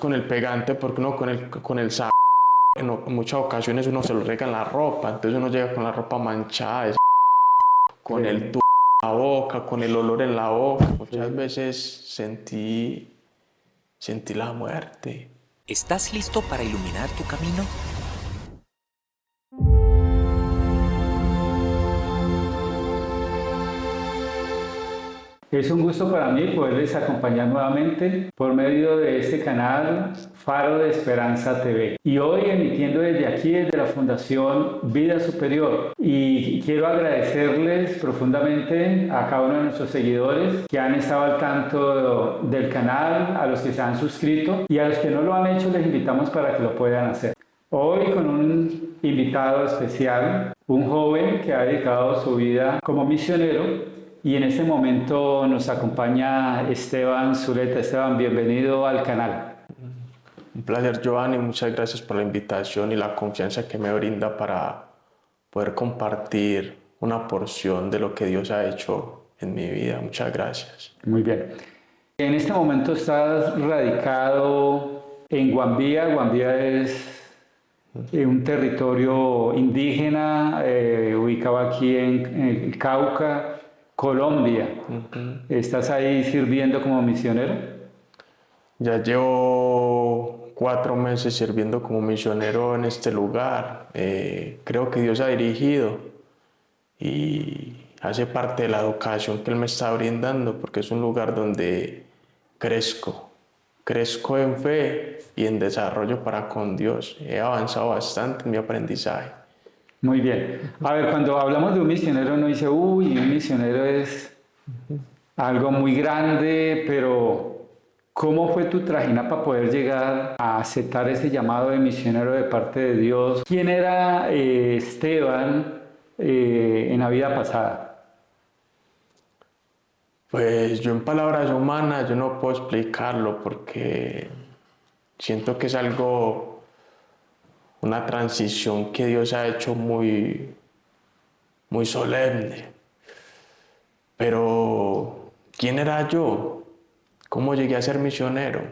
con el pegante porque uno con el en muchas ocasiones uno se lo rega en la ropa, entonces uno llega con la ropa manchada, con el tubo en la boca, con el olor en la boca. Muchas veces sentí la muerte. ¿Estás listo para iluminar tu camino? Es un gusto para mí poderles acompañar nuevamente por medio de este canal Faro de Esperanza TV. Y hoy emitiendo desde aquí, desde la Fundación Vida Superior. Y quiero agradecerles profundamente a cada uno de nuestros seguidores que han estado al tanto del canal, a los que se han suscrito y a los que no lo han hecho les invitamos para que lo puedan hacer. Hoy con un invitado especial, un joven que ha dedicado su vida como misionero. Y en este momento nos acompaña Esteban Zuleta. Esteban, bienvenido al canal. Un placer, Giovanni, muchas gracias por la invitación y la confianza que me brinda para poder compartir una porción de lo que Dios ha hecho en mi vida. Muchas gracias. Muy bien. En este momento estás radicado en Guambía. Guambía es un territorio indígena ubicado aquí en el Cauca, Colombia. ¿Estás ahí sirviendo como misionero? Ya llevo 4 meses sirviendo como misionero en este lugar. Creo que Dios ha dirigido y hace parte de la educación que Él me está brindando, porque es un lugar donde crezco en fe y en desarrollo para con Dios. He avanzado bastante en mi aprendizaje. Muy bien. A ver, cuando hablamos de un misionero uno dice, uy, un misionero es algo muy grande, pero ¿cómo fue tu trajina para poder llegar a aceptar ese llamado de misionero de parte de Dios? ¿Quién era Esteban en la vida pasada? Pues yo en palabras humanas yo no puedo explicarlo porque siento que es una transición que Dios ha hecho muy solemne. Pero, ¿quién era yo? ¿Cómo llegué a ser misionero?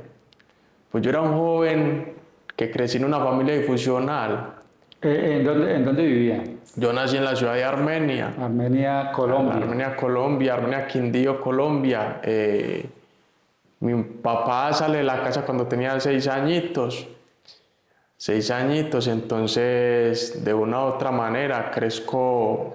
Pues yo era un joven que crecí en una familia disfuncional. ¿En dónde vivía? Yo nací en la ciudad de Armenia. Armenia, Colombia. Armenia, Quindío, Colombia. Mi papá sale de la casa cuando tenía 6 añitos. 6 añitos, entonces de una u otra manera crezco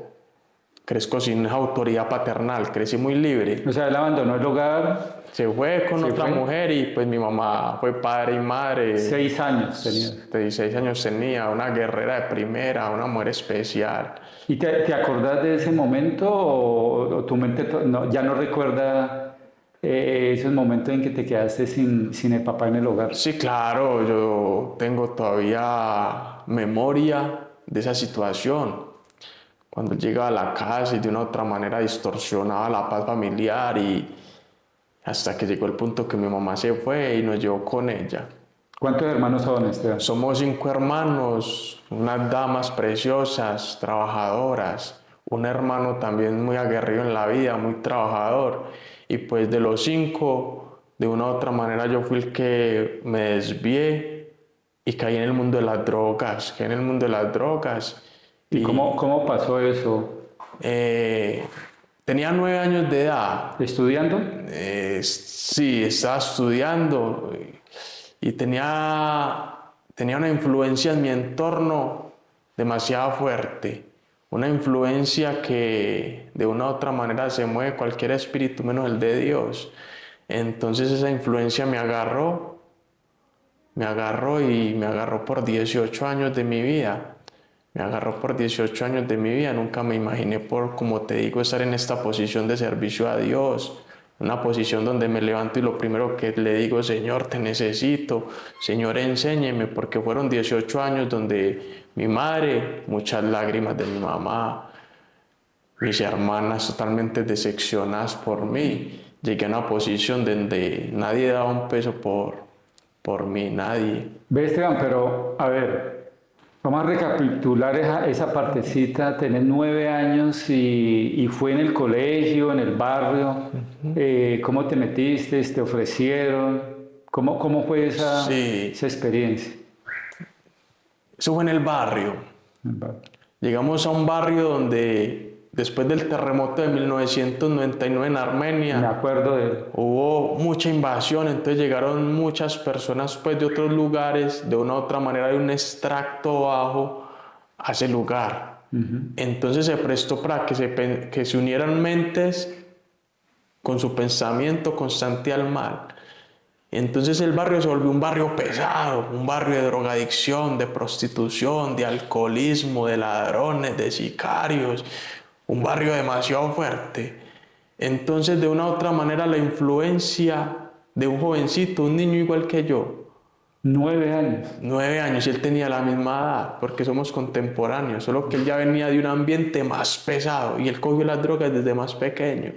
sin autoridad paternal, crecí muy libre. O sea, él abandonó el hogar. Se fue con otra mujer y pues mi mamá fue padre y madre. 6 años tenía. 16 años tenía, una guerrera de primera, una mujer especial. ¿Y te acordás de ese momento o tu mente ya no recuerda esos momentos en que te quedaste sin el papá en el hogar? Sí, claro, yo tengo todavía memoria de esa situación. Cuando llegaba a la casa y de una u otra manera distorsionaba la paz familiar y hasta que llegó el punto que mi mamá se fue y nos llevó con ella. ¿Cuántos hermanos son, Esteban? Somos 5 hermanos, unas damas preciosas, trabajadoras, un hermano también muy aguerrido en la vida, muy trabajador. Y pues de los 5, de una u otra manera yo fui el que me desvié y caí en el mundo de las drogas, ¿Y cómo pasó eso? Tenía 9 años de edad. ¿Estudiando? Sí, estaba estudiando y tenía una influencia en mi entorno demasiado fuerte. Una influencia que de una u otra manera se mueve cualquier espíritu menos el de Dios. Entonces esa influencia me agarró por 18 años de mi vida. Nunca me imaginé como te digo, estar en esta posición de servicio a Dios. Una posición donde me levanto y lo primero que le digo, Señor, te necesito. Señor, enséñeme, porque fueron 18 años donde mi madre, muchas lágrimas de mi mamá, mis hermanas totalmente decepcionadas por mí. Llegué a una posición donde nadie daba un peso por mí, nadie. Ve, Esteban, pero a ver, vamos a recapitular esa partecita. Tenés 9 años y fue en el colegio, en el barrio. ¿Cómo te metiste? ¿Te ofrecieron? ¿Cómo fue esa, Sí. esa experiencia? Eso fue en el barrio. Llegamos a un barrio donde después del terremoto de 1999 en Me Armenia acuerdo de... hubo mucha invasión, entonces llegaron muchas personas pues de otros lugares, de una u otra manera de un extracto bajo a ese lugar. Entonces se prestó para que se unieran mentes con su pensamiento constante al mal. Entonces el barrio se volvió un barrio pesado, un barrio de drogadicción, de prostitución, de alcoholismo, de ladrones, de sicarios, un barrio demasiado fuerte. Entonces de una u otra manera la influencia de un jovencito, un niño igual que yo, 9 años. 9 años, y él tenía la misma edad, porque somos contemporáneos, solo que él ya venía de un ambiente más pesado y él cogió las drogas desde más pequeño.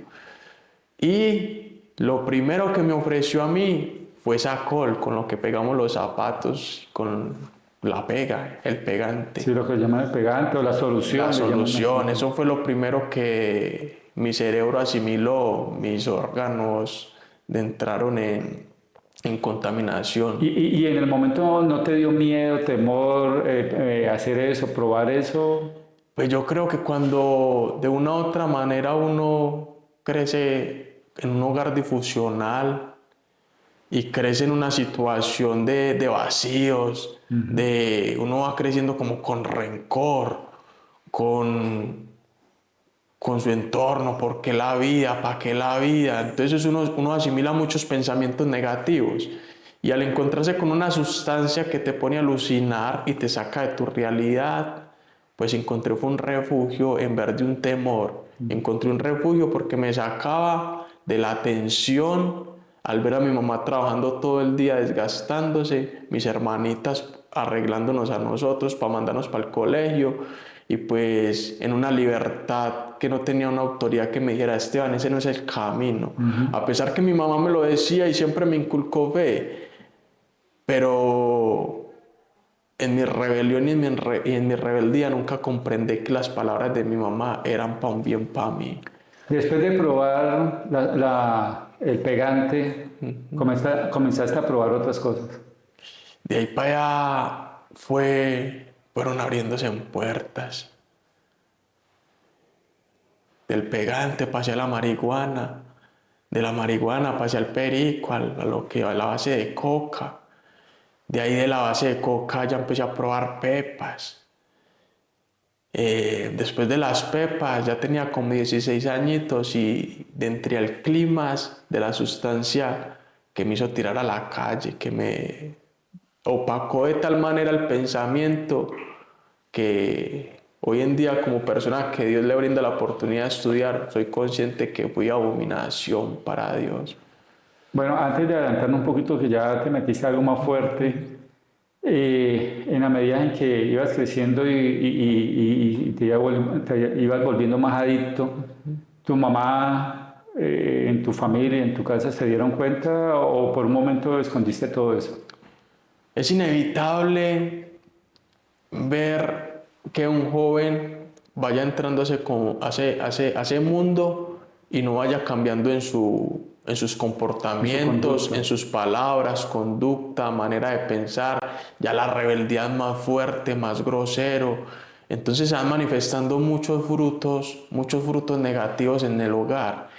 Y lo primero que me ofreció a mí fue Sacol, con lo que pegamos los zapatos, con la pega, el pegante. Sí, lo que llaman el pegante o la solución. La le llaman solución, así. eso fue lo primero que mi cerebro asimiló, mis órganos entraron en contaminación. Y en el momento no te dio miedo, temor hacer eso, probar eso. Pues yo creo que cuando de una u otra manera uno crece en un hogar disfuncional y crece en una situación de vacíos, uno va creciendo como con rencor, con su entorno, ¿por qué la vida? ¿Para qué la vida? Entonces uno asimila muchos pensamientos negativos y al encontrarse con una sustancia que te pone a alucinar y te saca de tu realidad, pues encontré fue un refugio en vez de un temor. Encontré un refugio porque me sacaba de la tensión al ver a mi mamá trabajando todo el día desgastándose, mis hermanitas arreglándonos a nosotros para mandarnos para el colegio y pues en una libertad que no tenía una autoridad que me dijera, Esteban, ese no es el camino. A pesar que mi mamá me lo decía y siempre me inculcó fe, pero en mi rebelión y en mi rebeldía nunca comprendí que las palabras de mi mamá eran para un bien para mí. Después de probar el pegante, comenzaste a probar otras cosas. De ahí para allá fueron abriéndose puertas. Del pegante pasé a la marihuana, de la marihuana pasé al perico, a la base de coca. De ahí de la base de coca ya empecé a probar pepas. Después de las pepas ya tenía como 16 añitos y entré al clima de la sustancia que me hizo tirar a la calle, que me opacó de tal manera el pensamiento que hoy en día como persona que Dios le brinda la oportunidad de estudiar, soy consciente que fui abominación para Dios. Bueno, antes de adelantarnos un poquito, que ya te metiste algo más fuerte, en la medida en que ibas creciendo y te ibas volviendo más adicto, ¿tu mamá, en tu familia, en tu casa se dieron cuenta o por un momento escondiste todo eso? Es inevitable ver que un joven vaya entrando a ese mundo y no vaya cambiando en sus comportamientos, en sus palabras, conducta, manera de pensar. Ya la rebeldía es más fuerte, más grosero. Entonces se van manifestando muchos frutos negativos en el hogar.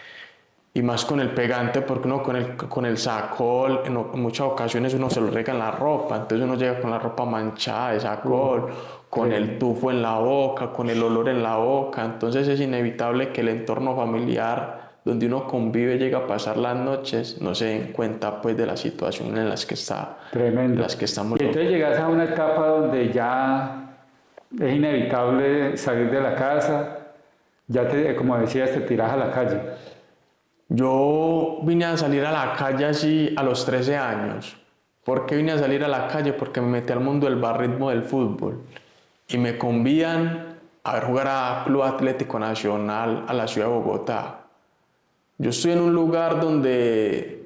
Y más con el pegante, porque uno con el sacol, en muchas ocasiones uno se lo rega en la ropa, entonces uno llega con la ropa manchada de sacol, con el tufo en la boca, con el olor en la boca. Entonces es inevitable que el entorno familiar donde uno convive, llega a pasar las noches, no se den cuenta pues de la situación en las que está. Tremendo. En las que estamos. Y entonces llegas a una etapa donde ya es inevitable salir de la casa, ya como decías, te tiras a la calle. Yo vine a salir a la calle así a los 13 años. ¿Por qué vine a salir a la calle? Porque me metí al mundo del barrismo del fútbol y me convían a ver jugar a Club Atlético Nacional a la ciudad de Bogotá. Yo estoy en un lugar donde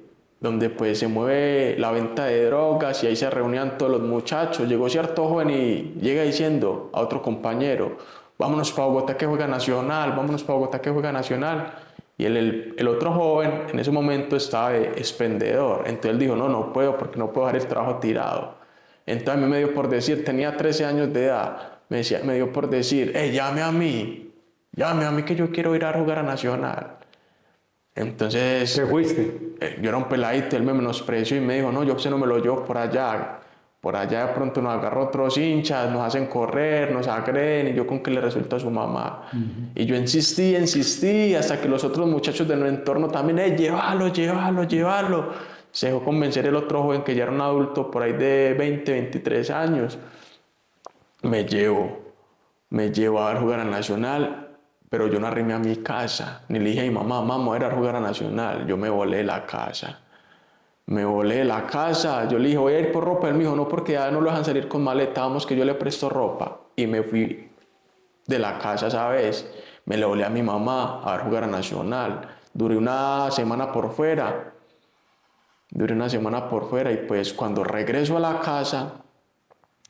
pues se mueve la venta de drogas y ahí se reunían todos los muchachos. Llegó cierto joven y llega diciendo a otro compañero, vámonos para Bogotá que juega Nacional, vámonos para Bogotá que juega Nacional. Y el otro joven en ese momento estaba de expendedor. Entonces él dijo, no, no puedo porque no puedo dejar el trabajo tirado. Entonces a mí me dio por decir, tenía 13 años de edad, me dio por decir, llame a mí que yo quiero ir a jugar a Nacional. Entonces, ¿Te fuiste? yo era un peladito, él me menospreció y me dijo, no, yo usted no me lo llevo por allá de pronto nos agarra otros hinchas, nos hacen correr, nos agreden, y yo con que le resulta a su mamá. Y yo insistí, hasta que los otros muchachos de nuestro entorno también, llévalo. Se dejó convencer el otro joven que ya era un adulto por ahí de 20, 23 años. Me llevo a ver jugar a Nacional, pero yo no arrimé a mi casa, ni le dije a mi mamá, voy a ir a jugar a Nacional. Yo me volé de la casa. Yo le dije, voy a ir por ropa. Él me dijo, no, porque ya no lo dejan salir con maleta, vamos que yo le presto ropa. Y me fui de la casa esa vez. Me le volé a mi mamá a ver jugar a Nacional. Duré una semana por fuera. Y pues cuando regreso a la casa,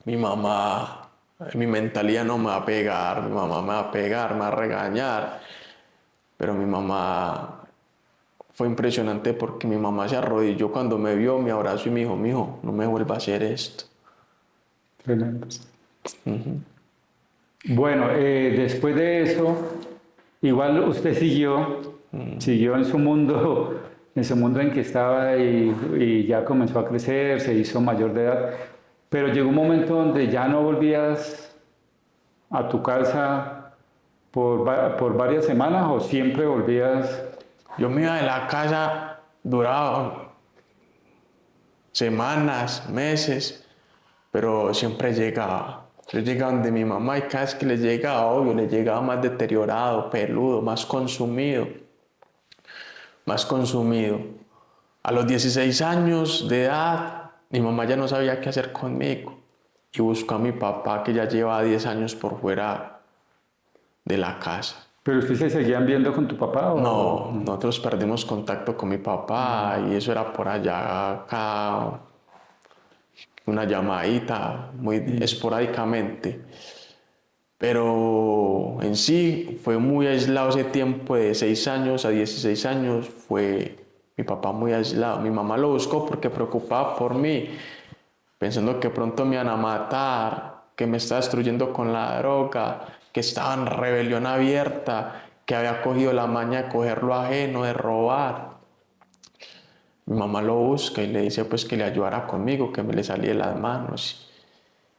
mi mamá, mi mentalidad no me va a pegar, mi mamá me va a pegar, me va a regañar. Pero mi mamá... Fue impresionante porque mi mamá se arrodilló cuando me vio, me abrazó y me dijo, mijo, no me vuelva a hacer esto. Tremendo. Bueno, después de eso, igual usted siguió en su mundo en que estaba y ya comenzó a crecer, se hizo mayor de edad, pero llegó un momento donde ya no volvías a tu casa por varias semanas o siempre volvías. Yo me iba de la casa, duraba semanas, meses, pero siempre llegaba. Yo llegaba donde mi mamá y cada vez que le llegaba, obvio, le llegaba más deteriorado, peludo, más consumido. A los 16 años de edad, mi mamá ya no sabía qué hacer conmigo y buscó a mi papá, que ya llevaba 10 años por fuera de la casa. ¿Pero ustedes se seguían viendo con tu papá? No, nosotros perdimos contacto con mi papá y eso era por allá, acá, una llamadita muy esporádicamente. Pero en sí fue muy aislado ese tiempo de 6 años a 16 años, fue mi papá muy aislado. Mi mamá lo buscó porque preocupaba por mí, pensando que pronto me iban a matar, que me estaba destruyendo con la droga, que estaba en rebelión abierta, que había cogido la maña de coger lo ajeno, de robar. Mi mamá lo busca y le dice pues que le ayudara conmigo, que me le salía de las manos.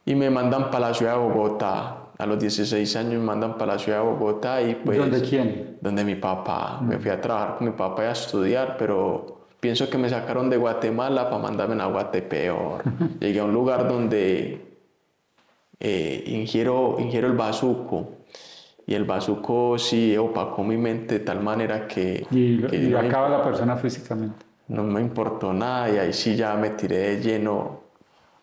Y me mandan para la ciudad de Bogotá. A los 16 años me mandan para la ciudad de Bogotá y pues... ¿Dónde quién? Donde mi papá. Me fui a trabajar con mi papá y a estudiar, pero pienso que me sacaron de Guatemala para mandarme a Guatepeor. Llegué a un lugar donde ingiero el bazuco. Y el bazuco sí opacó mi mente de tal manera que... Y acaba la persona físicamente. No me importó nada y ahí sí ya me tiré de lleno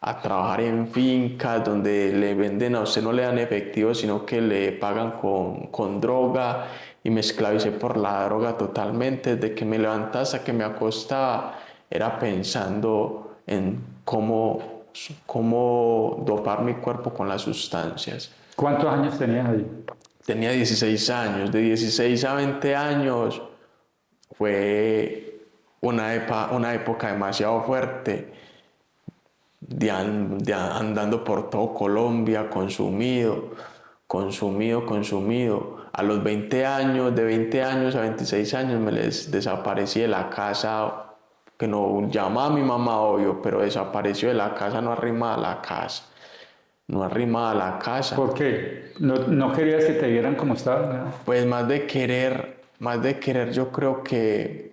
a trabajar en fincas donde le venden, a usted no le dan efectivo, sino que le pagan con droga, y me esclavicé por la droga totalmente. Desde que me levantaba hasta que me acostaba era pensando en cómo dopar mi cuerpo con las sustancias. ¿Cuántos años tenías ahí? Tenía 16 años, de 16 a 20 años fue una época demasiado fuerte, andando por todo Colombia, consumido. A los 20 años, de 20 años a 26 años me les desaparecí de la casa, que no llamaba a mi mamá, obvio, pero desapareció de la casa, no arrimaba a la casa. ¿Por qué? ¿No querías que te vieran como estabas, ¿no? Pues más de querer, yo creo que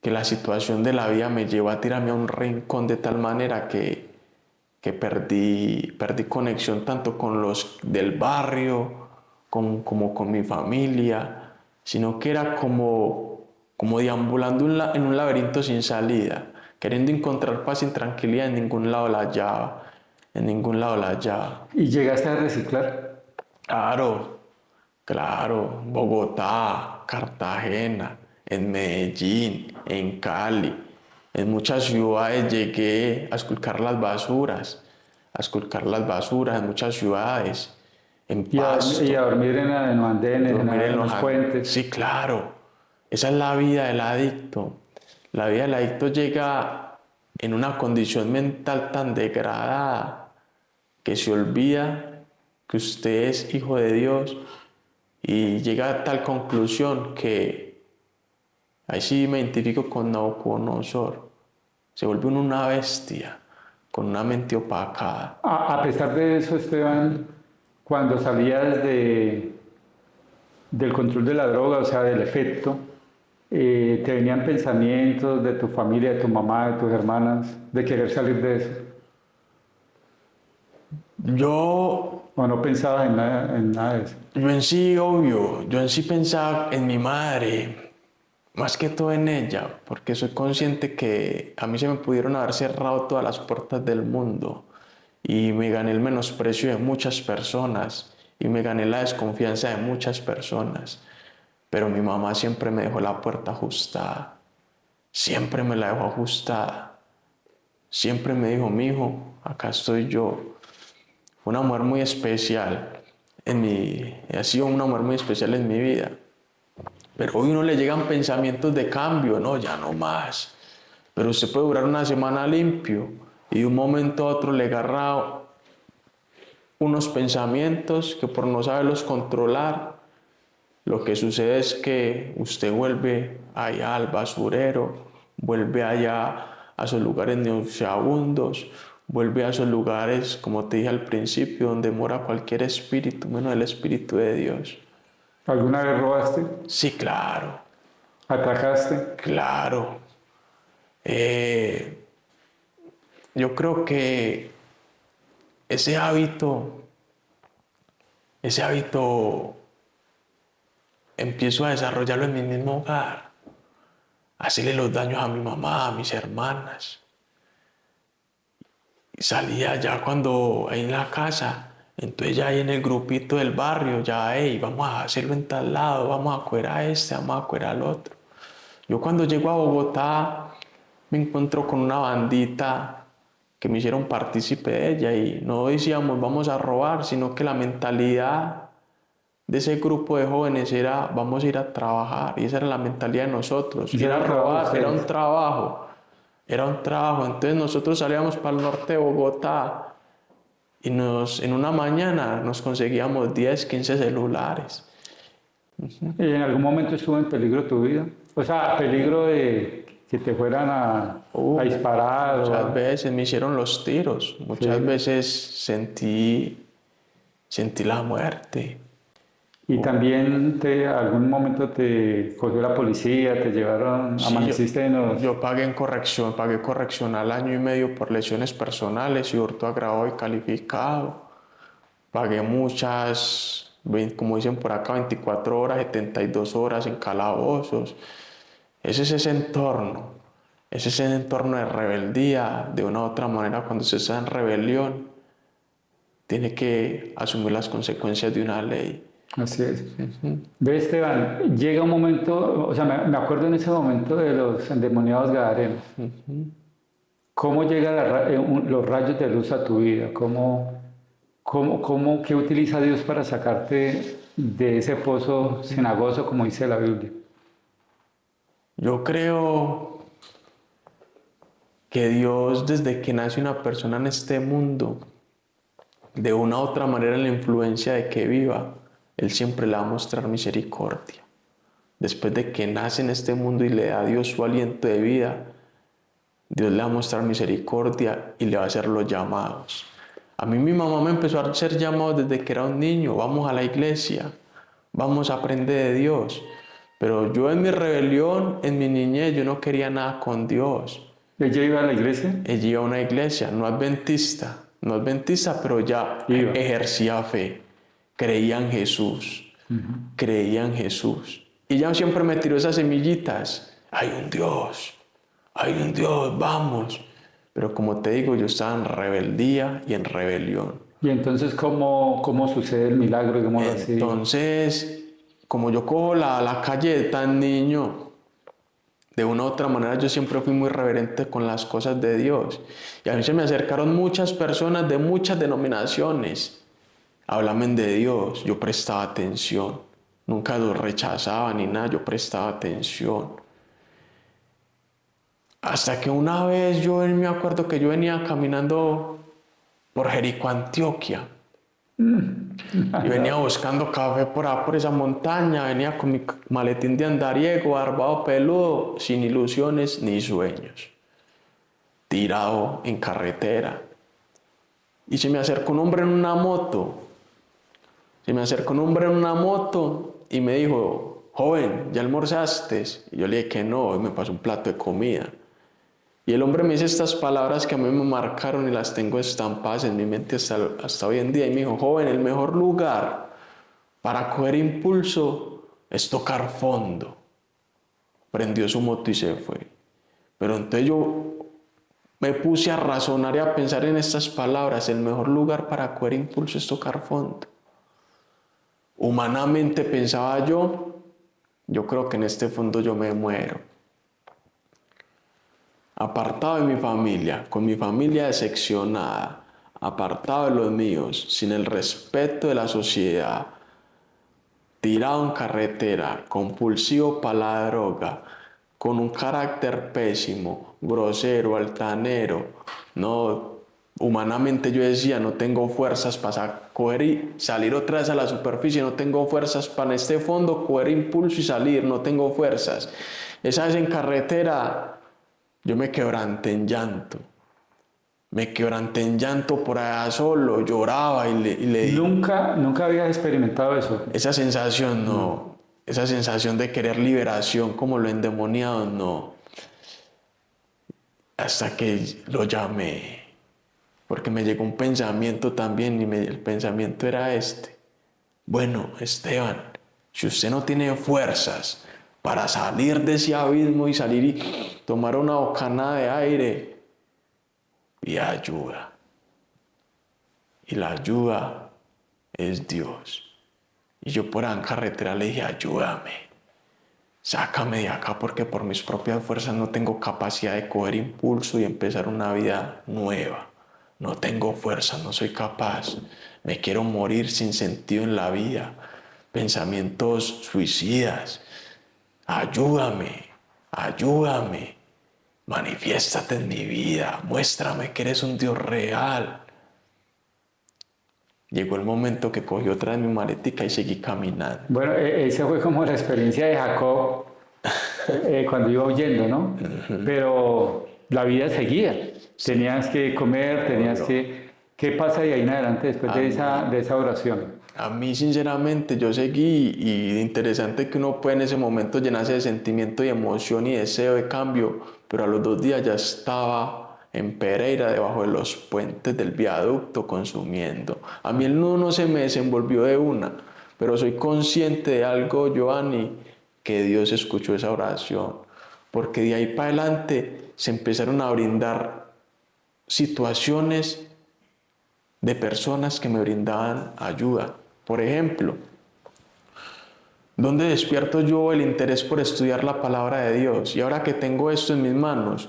la situación de la vida me llevó a tirarme a un rincón de tal manera que perdí conexión tanto con los del barrio como con mi familia, sino que era como deambulando en un laberinto sin salida, queriendo encontrar paz y tranquilidad, en ningún lado la hallaba. ¿Y llegaste a reciclar? Claro, Bogotá, Cartagena, en Medellín, en Cali, en muchas ciudades llegué a esculcar las basuras, en muchas ciudades, en Pasto. Y a dormir en los andenes, en los puentes. Sí, claro. Esa es la vida del adicto. La vida del adicto llega en una condición mental tan degradada que se olvida que usted es hijo de Dios y llega a tal conclusión que ahí sí me identifico con Nabucodonosor. Se vuelve uno una bestia con una mente opacada. A pesar de eso, Esteban, cuando salías del control de la droga, o sea, del efecto, te venían pensamientos de tu familia, de tu mamá, de tus hermanas, de querer salir de eso. Yo ¿O no pensabas en nada de eso? Yo en sí, obvio, yo en sí pensaba en mi madre, más que todo en ella, porque soy consciente que a mí se me pudieron haber cerrado todas las puertas del mundo y me gané el menosprecio de muchas personas y me gané la desconfianza de muchas personas, pero mi mamá siempre me dejó la puerta ajustada, siempre me la dejó ajustada, siempre me dijo, mijo, acá estoy yo. Fue una mujer muy especial. Ha sido una mujer muy especial en mi vida. Pero hoy uno le llegan pensamientos de cambio, no, ya no más. Pero usted puede durar una semana limpio y de un momento a otro le agarra unos pensamientos que por no saberlos controlar, lo que sucede es que usted vuelve allá al basurero, vuelve allá a esos lugares nauseabundos, vuelve a esos lugares, como te dije al principio, donde mora cualquier espíritu, menos el Espíritu de Dios. ¿Alguna vez robaste? Sí, claro, ¿Atacaste? claro. Yo creo que ese hábito empiezo a desarrollarlo en mi mismo hogar, hacerle los daños a mi mamá, a mis hermanas. Y salía ya cuando ahí en la casa, entonces ya ahí en el grupito del barrio, ya, hey, vamos a hacerlo en tal lado, vamos a coger a este, vamos a coger al otro. Yo cuando llego a Bogotá me encuentro con una bandita que me hicieron partícipe de ella y no decíamos vamos a robar, sino que la mentalidad de ese grupo de jóvenes era vamos a ir a trabajar, y esa era la mentalidad de nosotros. ¿Y Ir a era trabajo robar ustedes? era un trabajo, entonces nosotros salíamos para el norte de Bogotá y en una mañana nos conseguíamos 10, 15 celulares. ¿Y en algún momento estuvo en peligro tu vida? O sea, peligro de que te fueran a disparar. Muchas veces me hicieron los tiros, muchas Sí. veces sentí la muerte. Y también algún momento te cogió la policía, te llevaron, Sí, amaneciste en los... yo pagué correccional año y medio por lesiones personales y hurto agravado y calificado. Pagué muchas, como dicen por acá, 24 horas, 72 horas en calabozos. Ese es ese entorno de rebeldía. De una u otra manera, cuando usted está en rebelión, tiene que asumir las consecuencias de una ley. Así es. Ve, Esteban, llega un momento, o sea, me acuerdo en ese momento de los endemoniados gadarenos. ¿Cómo llegan los rayos de luz a tu vida? ¿Qué utiliza Dios para sacarte de ese pozo cenagoso, como dice la Biblia? Yo creo que Dios, desde que nace una persona en este mundo, de una u otra manera, en la influencia de que viva, Él siempre le va a mostrar misericordia. Después de que nace en este mundo y le da a Dios su aliento de vida, Dios le va a mostrar misericordia y le va a hacer los llamados. A mí mi mamá me empezó a hacer llamados desde que era un niño. Vamos a la iglesia, vamos a aprender de Dios. Pero yo en mi rebelión, en mi niñez, yo no quería nada con Dios. ¿Ella iba a la iglesia? Ella iba a una iglesia, no adventista, pero ya Iba. ejercía fe. Creía en Jesús, creía en Jesús. Y ella siempre me tiró esas semillitas. Hay un Dios, vamos. Pero como te digo, yo estaba en rebeldía y en rebelión. Y entonces, ¿cómo sucede el milagro? Entonces, como yo cojo la calle de tan niño, de una u otra manera yo siempre fui muy reverente con las cosas de Dios. Y a mí se me acercaron muchas personas de muchas denominaciones. Háblame de Dios, yo prestaba atención. nunca los rechazaba ni nada, yo prestaba atención. Hasta que una vez me acuerdo que yo venía caminando por Jericó, Antioquia. Y venía buscando café por esa montaña, venía con mi maletín de andariego, barbado peludo, sin ilusiones ni sueños, tirado en carretera. Y se me acercó un hombre en una moto. Y me dijo, joven, ¿ya almorzaste? Y yo le dije que no, y me pasó un plato de comida. Y el hombre me dice estas palabras que a mí me marcaron y las tengo estampadas en mi mente hasta hoy en día. Y me dijo, joven, el mejor lugar para coger impulso es tocar fondo. Prendió su moto y se fue. Pero entonces yo me puse a razonar y a pensar en estas palabras. El mejor lugar para coger impulso es tocar fondo. Humanamente pensaba yo creo que en este fondo yo me muero. Apartado de mi familia, con mi familia decepcionada, apartado de los míos, sin el respeto de la sociedad, tirado en carretera, compulsivo para la droga, con un carácter pésimo, grosero, altanero. No, humanamente yo decía, no tengo fuerzas para coger y salir otra vez a la superficie, no tengo fuerzas para en este fondo coger impulso y salir, no tengo fuerzas. Esa vez en carretera yo me quebranté en llanto. Por allá solo, lloraba y le ¿Nunca habías experimentado eso? Esa sensación no. Esa sensación de querer liberación como lo endemoniado, no. Hasta que lo llamé. Porque me llegó un pensamiento también y el pensamiento era este. Bueno, Esteban, si usted no tiene fuerzas para salir de ese abismo y salir y tomar una bocanada de aire, pide ayuda. Y la ayuda es Dios. Y yo por ahí en carretera le dije, ayúdame, sácame de acá porque por mis propias fuerzas no tengo capacidad de coger impulso y empezar una vida nueva. No tengo fuerza, no soy capaz. Me quiero morir sin sentido en la vida. Pensamientos suicidas. Ayúdame. Manifiéstate en mi vida. Muéstrame que eres un Dios real. Llegó el momento que cogí otra vez mi maletica y seguí caminando. Bueno, esa fue como la experiencia de Jacob cuando iba huyendo, ¿no? Pero la vida seguía. Tenías que comer, tenías que... ¿Qué pasa de ahí en adelante después de esa oración? A mí, sinceramente, yo seguí y interesante que uno puede en ese momento llenarse de sentimiento y emoción y deseo de cambio, pero a los 2 días ya estaba en Pereira, debajo de los puentes del viaducto, consumiendo. A mí el nudo no se me desenvolvió de una, pero soy consciente de algo, Giovanni, que Dios escuchó esa oración, porque de ahí para adelante se empezaron a brindar situaciones de personas que me brindaban ayuda. Por ejemplo, ¿dónde despierto yo el interés por estudiar la palabra de Dios? Y ahora que tengo esto en mis manos,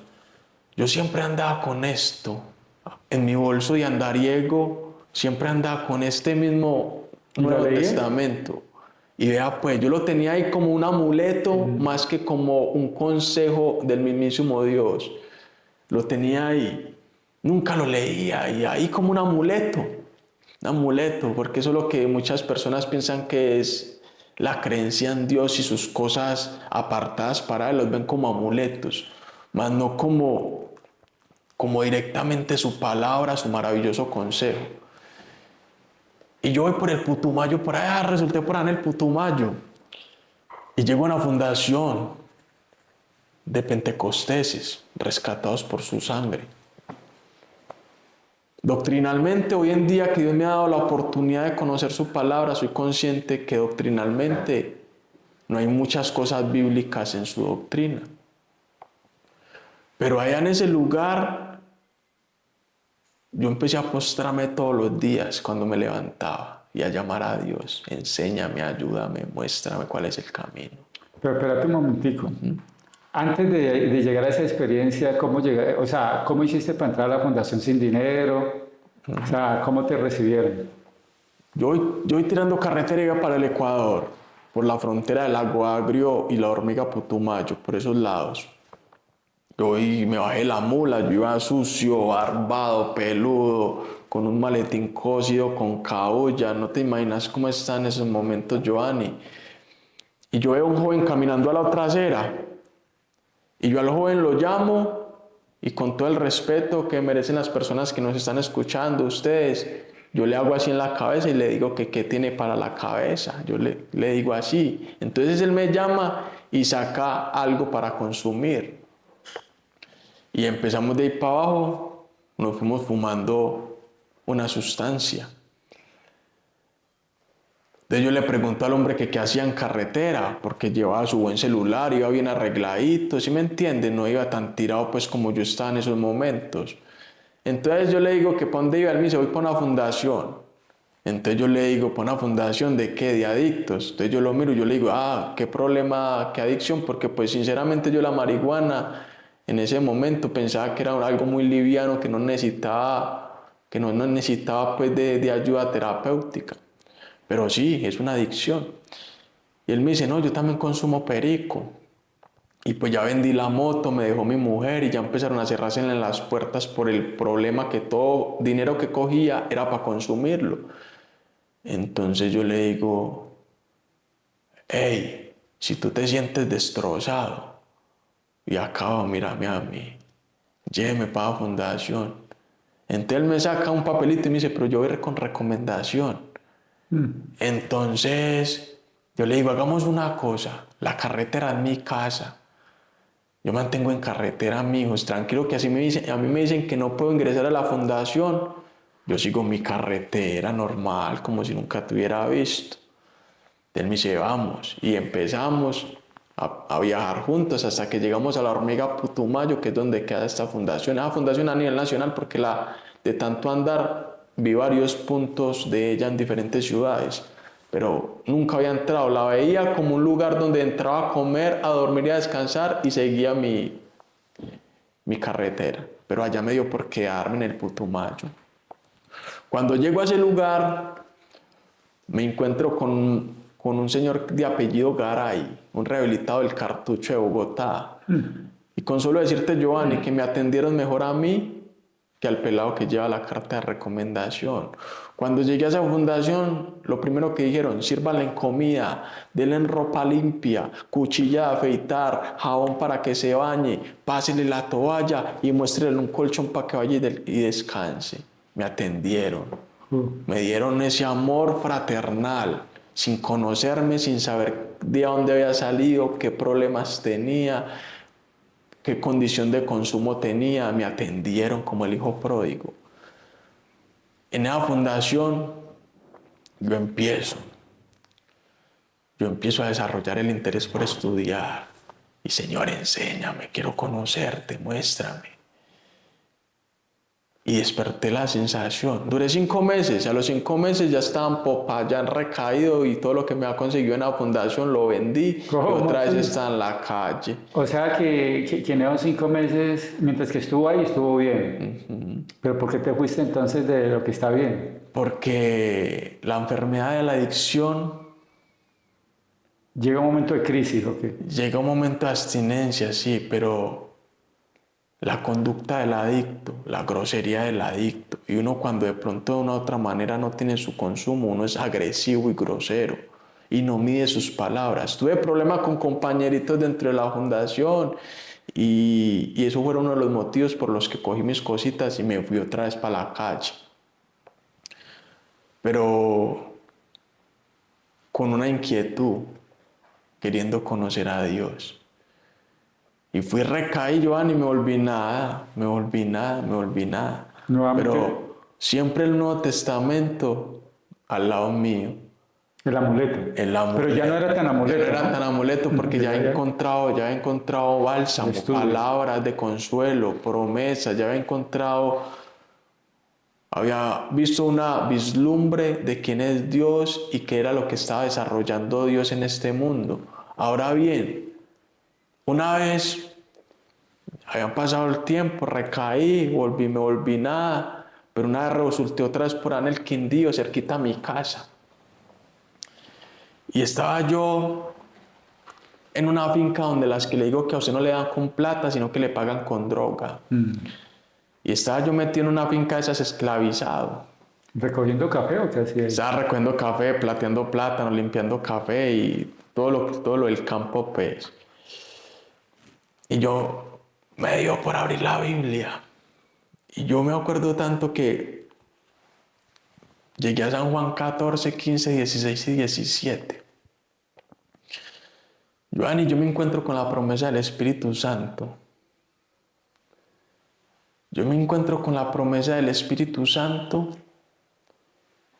yo siempre andaba con esto en mi bolso de andariego, siempre andaba con este mismo Nuevo Testamento. Y vea, pues yo lo tenía ahí como un amuleto, más que como un consejo del mismísimo Dios. Lo tenía ahí. Nunca lo leía, y ahí como un amuleto, porque eso es lo que muchas personas piensan que es la creencia en Dios y sus cosas apartadas para Él, los ven como amuletos, más no como directamente su palabra, su maravilloso consejo. Y yo voy por el Putumayo, por allá, resulté por allá en el Putumayo, y llego a una fundación de pentecosteses, rescatados por su sangre. Doctrinalmente, hoy en día que Dios me ha dado la oportunidad de conocer su palabra, soy consciente que doctrinalmente no hay muchas cosas bíblicas en su doctrina. Pero allá en ese lugar, yo empecé a postrarme todos los días cuando me levantaba y a llamar a Dios. Enséñame, ayúdame, muéstrame cuál es el camino. Pero espérate un momentico. Antes de llegar a esa experiencia, ¿cómo hiciste para entrar a la fundación sin dinero? O sea, ¿cómo te recibieron? Yo voy tirando carretera y iba para el Ecuador. por la frontera del Lago Agrio y la Hormiga Putumayo, por esos lados. Yo me bajé la mula, yo iba sucio, barbado, peludo, con un maletín cosido, con cabulla. No te imaginas cómo está en esos momentos, Giovanni. Y yo veo a un joven caminando a la otra acera. Y yo al joven lo llamo y con todo el respeto que merecen las personas que nos están escuchando, ustedes, yo le hago así en la cabeza y le digo que qué tiene para la cabeza. Yo le digo así. Entonces él me llama y saca algo para consumir. Y empezamos de ahí para abajo, nos fuimos fumando una sustancia. Entonces yo le pregunto al hombre que qué hacía en carretera, porque llevaba su buen celular, iba bien arregladito, ¿sí me entienden? No iba tan tirado pues como yo estaba en esos momentos. Entonces yo le digo que ¿para dónde iba? Él me dice, voy para una fundación. Entonces yo le digo, ¿para una fundación de qué? De adictos. Entonces yo lo miro y yo le digo, ¿qué problema, qué adicción? Porque pues sinceramente yo la marihuana en ese momento pensaba que era algo muy liviano, que no necesitaba pues de ayuda terapéutica. Pero sí, es una adicción. Y él me dice, no, yo también consumo perico. Y pues ya vendí la moto, me dejó mi mujer y ya empezaron a cerrarse en las puertas por el problema que todo dinero que cogía era para consumirlo. Entonces yo le digo, hey, si tú te sientes destrozado y acaba, mírame a mí, lléveme para la fundación. Entonces él me saca un papelito y me dice, pero yo voy con recomendación. Entonces yo le digo, hagamos una cosa, la carretera es mi casa. Yo mantengo en carretera, amigos, tranquilo que así a mí me dicen que no puedo ingresar a la fundación. Yo sigo mi carretera normal, como si nunca te hubiera visto. Él me dice, vamos, y empezamos a viajar juntos hasta que llegamos a la Hormiga Putumayo, que es donde queda esta fundación. Esa fundación a nivel nacional, porque de tanto andar vi varios puntos de ella en diferentes ciudades, pero nunca había entrado. La veía como un lugar donde entraba a comer, a dormir y a descansar y seguía mi carretera, pero allá me dio por quedarme en el Putumayo. Cuando llego a ese lugar, me encuentro con un señor de apellido Garay, un rehabilitado del Cartucho de Bogotá. Y con solo decirte, Giovanni, que me atendieron mejor a mí que al pelado que lleva la carta de recomendación. Cuando llegué a esa fundación, lo primero que dijeron, sírvanle en comida, denle en ropa limpia, cuchilla de afeitar, jabón para que se bañe, pásenle la toalla y muéstrenle un colchón para que vaya y descanse. Me atendieron, me dieron ese amor fraternal, sin conocerme, sin saber de dónde había salido, qué problemas tenía, qué condición de consumo tenía. Me atendieron como el hijo pródigo. En esa fundación yo empiezo a desarrollar el interés por estudiar. Y Señor, enséñame, quiero conocerte, muéstrame. Y desperté la sensación. Duré 5 meses. A los 5 meses ya estaba en popa, ya han recaído y todo lo que me ha conseguido en la fundación lo vendí. Y otra vez está en la calle. O sea que en esos 5 meses, mientras que estuvo ahí, estuvo bien. ¿Pero por qué te fuiste entonces de lo que está bien? Porque la enfermedad de la adicción... Llega un momento de crisis, ¿o qué? Llega un momento de abstinencia, sí, pero... la conducta del adicto, la grosería del adicto, y uno cuando de pronto de una u otra manera no tiene su consumo, uno es agresivo y grosero y no mide sus palabras. Tuve problemas con compañeritos dentro de la fundación y eso fue uno de los motivos por los que cogí mis cositas y me fui otra vez para la calle. Pero con una inquietud, queriendo conocer a Dios. Y fui recaí, Giovanni, y me volví nada. Nuevamente. Pero siempre el Nuevo Testamento al lado mío. El amuleto. Pero ya no era tan amuleto. Ya no era tan amuleto porque ya había encontrado bálsamo, palabras de consuelo, promesas, había visto una vislumbre de quién es Dios y qué era lo que estaba desarrollando Dios en este mundo. Ahora bien, una vez habían pasado el tiempo, recaí, me volví nada, pero una vez resulté otra vez por ahí en el Quindío, cerquita a mi casa. Y estaba yo en una finca donde las que le digo que a usted no le dan con plata, sino que le pagan con droga. Y estaba yo metido en una finca de esas esclavizado. ¿Recogiendo café o qué hacía ahí? Estaba recogiendo café, plateando plátano, limpiando café y todo lo del campo, pues. Y yo me dio por abrir la Biblia. Y yo me acuerdo tanto que llegué a San Juan 14, 15, 16 y 17. Joan, y yo me encuentro con la promesa del Espíritu Santo. Yo me encuentro con la promesa del Espíritu Santo,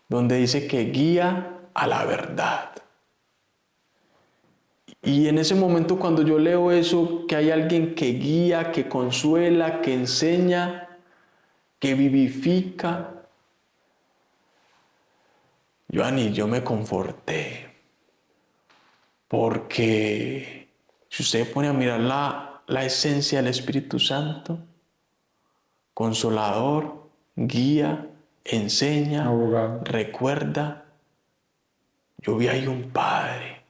donde dice que guía a la verdad. Y en ese momento cuando yo leo eso, que hay alguien que guía, que consuela, que enseña, que vivifica, Joan, y yo me conforté. Porque si usted pone a mirar la esencia del Espíritu Santo, consolador, guía, enseña, Abogado. recuerda, yo vi ahí un padre.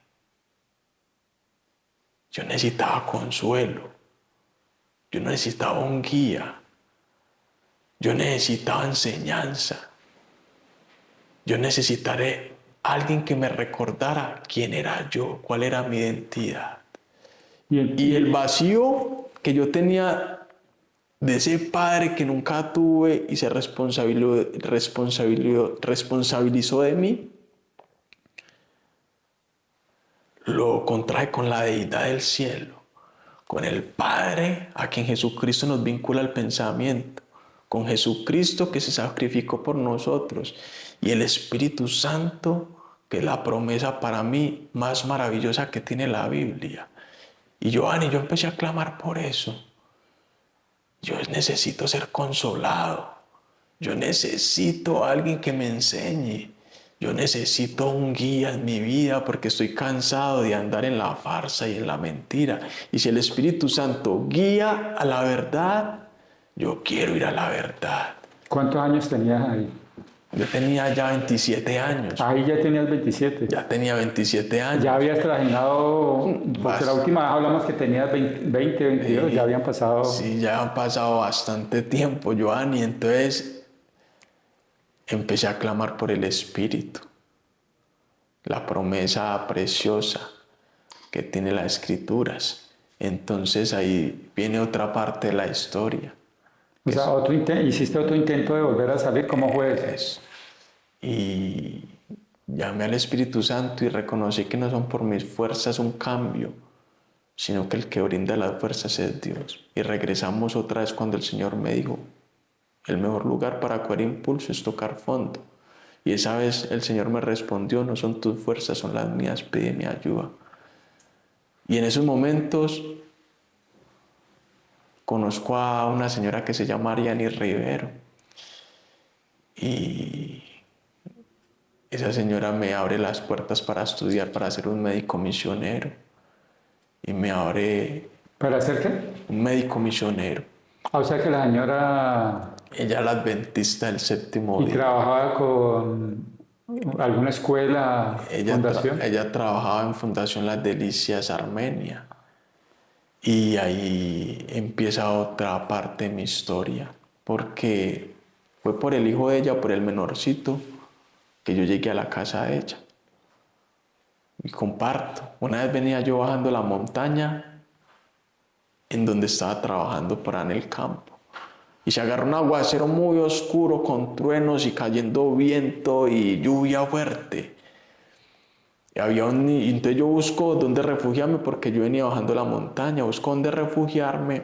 Yo necesitaba consuelo. Yo necesitaba un guía. Yo necesitaba enseñanza. Yo necesitaré alguien que me recordara quién era yo, cuál era mi identidad. Y el vacío que yo tenía de ese padre que nunca tuve y se responsabilizó de mí, lo contrae con la deidad del cielo, con el Padre a quien Jesucristo nos vincula al pensamiento, con Jesucristo que se sacrificó por nosotros y el Espíritu Santo, que es la promesa para mí más maravillosa que tiene la Biblia. Y yo empecé a clamar por eso. Yo necesito ser consolado. Yo necesito a alguien que me enseñe. Yo necesito un guía en mi vida porque estoy cansado de andar en la farsa y en la mentira. Y si el Espíritu Santo guía a la verdad, yo quiero ir a la verdad. ¿Cuántos años tenías ahí? Yo tenía ya 27 años. Ahí ya tenías 27. Ya tenía 27 años. Ya habías trajinado, porque la última vez hablamos que tenías 20, 22, ya habían pasado. Sí, ya han pasado bastante tiempo, Joan, y entonces empecé a clamar por el Espíritu, la promesa preciosa que tiene las Escrituras. Entonces ahí viene otra parte de la historia. O sea, hiciste otro intento de volver a salir, ¿cómo fue eso? Y llamé al Espíritu Santo y reconocí que no son por mis fuerzas un cambio, sino que el que brinda las fuerzas es Dios. Y regresamos otra vez cuando el Señor me dijo, el mejor lugar para coger impulso es tocar fondo. Y esa vez el Señor me respondió, no son tus fuerzas, son las mías, pide mi ayuda. Y en esos momentos conozco a una señora que se llama Ariani Rivero. Y esa señora me abre las puertas para estudiar, para ser un médico misionero. Y me abre... ¿Para hacer qué? Un médico misionero. O sea que la señora... Ella era adventista del séptimo día. ¿Y trabajaba con alguna escuela, fundación? Ella trabajaba en Fundación Las Delicias Armenia. Y ahí empieza otra parte de mi historia. Porque fue por el hijo de ella, por el menorcito, que yo llegué a la casa de ella. Y comparto. Una vez venía yo bajando la montaña en donde estaba trabajando por ahí en el campo. Y se agarró un aguacero muy oscuro con truenos y cayendo viento y lluvia fuerte. Y entonces yo busco dónde refugiarme porque yo venía bajando la montaña, busco dónde refugiarme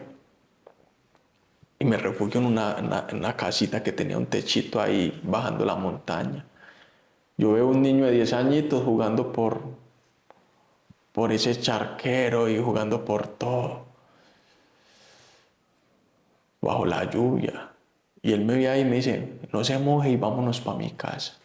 y me refugio en una casita que tenía un techito ahí bajando la montaña. Yo veo un niño de 10 añitos jugando por ese charquero y jugando por todo, bajo la lluvia. Y él me ve ahí y me dice, no se moje y vámonos para mi casa.